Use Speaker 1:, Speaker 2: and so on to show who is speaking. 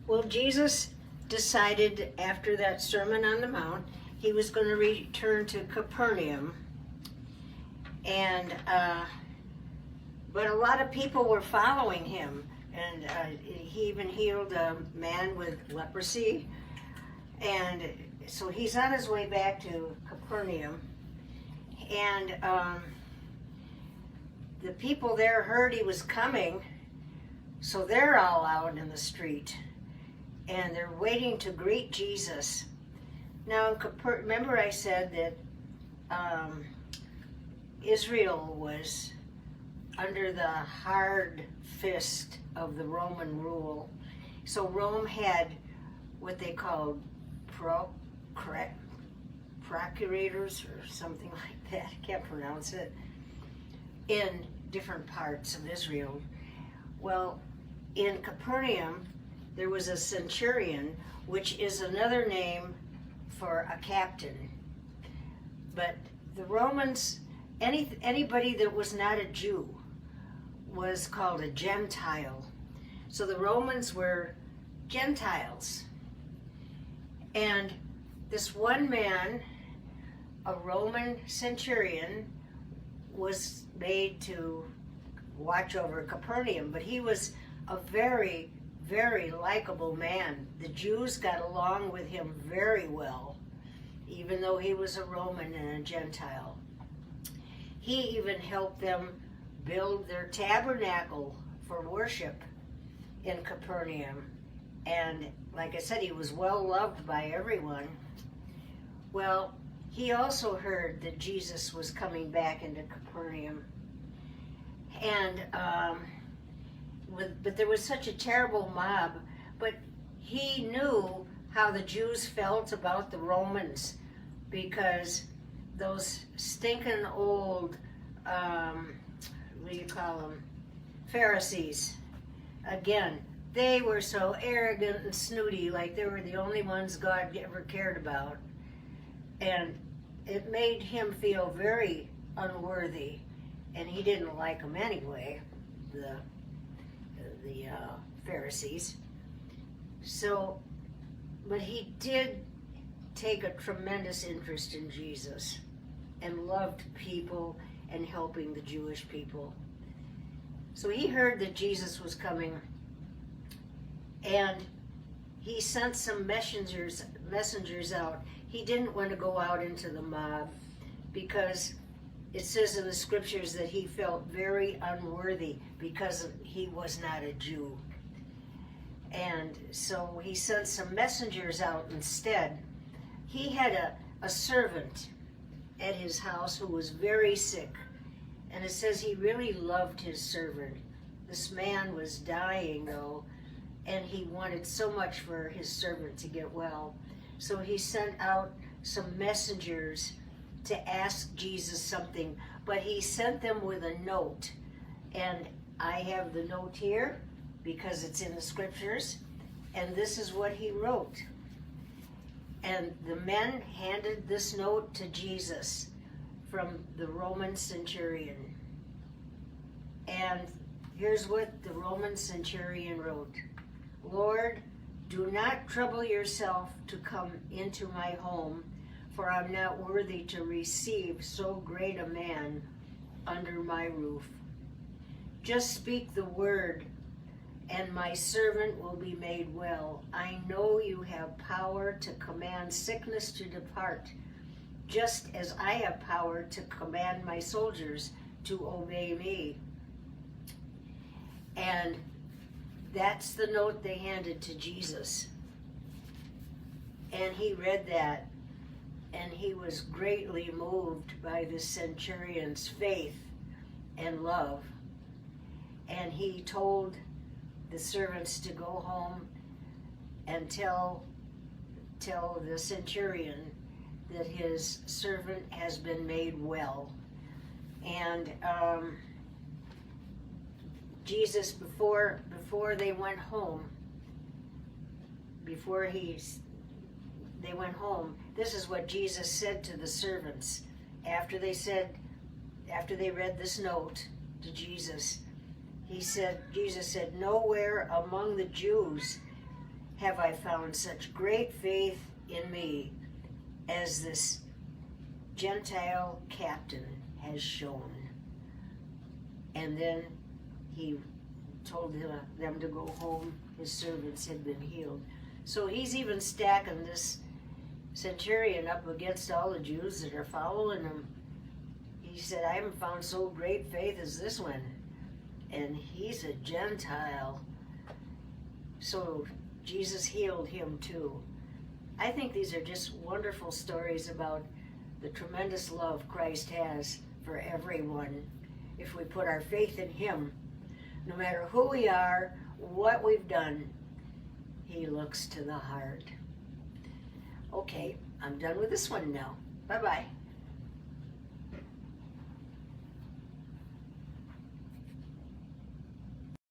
Speaker 1: Well, Jesus decided after that Sermon on the Mount, he was going to return to Capernaum. And, but a lot of people were following him. And he even healed a man with leprosy. And so he's on his way back to Capernaum. And the people there heard he was coming, so they're all out in the street. And they're waiting to greet Jesus. Now, remember I said that Israel was under the hard fist of the Roman rule. So Rome had what they called procurators or something like that, I can't pronounce it, in different parts of Israel. Well, in Capernaum, there was a centurion, which is another name for a captain. But the Romans, anybody that was not a Jew was called a Gentile. So the Romans were Gentiles. And this one man, a Roman centurion, was made to watch over Capernaum, but he was a very, very likable man. The Jews got along with him very well, even though he was a Roman and a Gentile. He even helped them build their tabernacle for worship in Capernaum. And like I said, he was well loved by everyone. Well, he also heard that Jesus was coming back into Capernaum. And but there was such a terrible mob, but he knew how the Jews felt about the Romans, because those stinking old, what do you call them, Pharisees, again, they were so arrogant and snooty, like they were the only ones God ever cared about. And it made him feel very unworthy, and he didn't like them anyway, the Pharisees. So, but he did take a tremendous interest in Jesus and loved people and helping the Jewish people. So he heard that Jesus was coming, and he sent some messengers out. He didn't want to go out into the mob because it says in the scriptures that he felt very unworthy because he was not a Jew. And so he sent some messengers out instead. He had a servant at his house who was very sick. And it says he really loved his servant. This man was dying though, and he wanted so much for his servant to get well. So he sent out some messengers to ask Jesus something, but he sent them with a note. And I have the note here because it's in the scriptures, and this is what he wrote. And the men handed this note to Jesus from the Roman centurion. And here's what the Roman centurion wrote. Lord, do not trouble yourself to come into my home, for I'm not worthy to receive so great a man under my roof. Just speak the word, and my servant will be made well. I know you have power to command sickness to depart, just as I have power to command my soldiers to obey me. And that's the note they handed to Jesus. And he read that, and he was greatly moved by the centurion's faith and love. And he told the servants to go home and tell the centurion that his servant has been made well. And Jesus, before they went home, they went home, this is what Jesus said to the servants after they read this note to Jesus. Jesus said, nowhere among the Jews have I found such great faith in me as this Gentile captain has shown. And then he told them to go home. His servants had been healed. So he's even stacking this Centurion up against all the Jews that are following him. He said, I haven't found so great faith as this one. And he's a Gentile. So Jesus healed him too. I think these are just wonderful stories about the tremendous love Christ has for everyone. If we put our faith in him, no matter who we are, what we've done, he looks to the heart. Okay, I'm done with this one now. Bye-bye.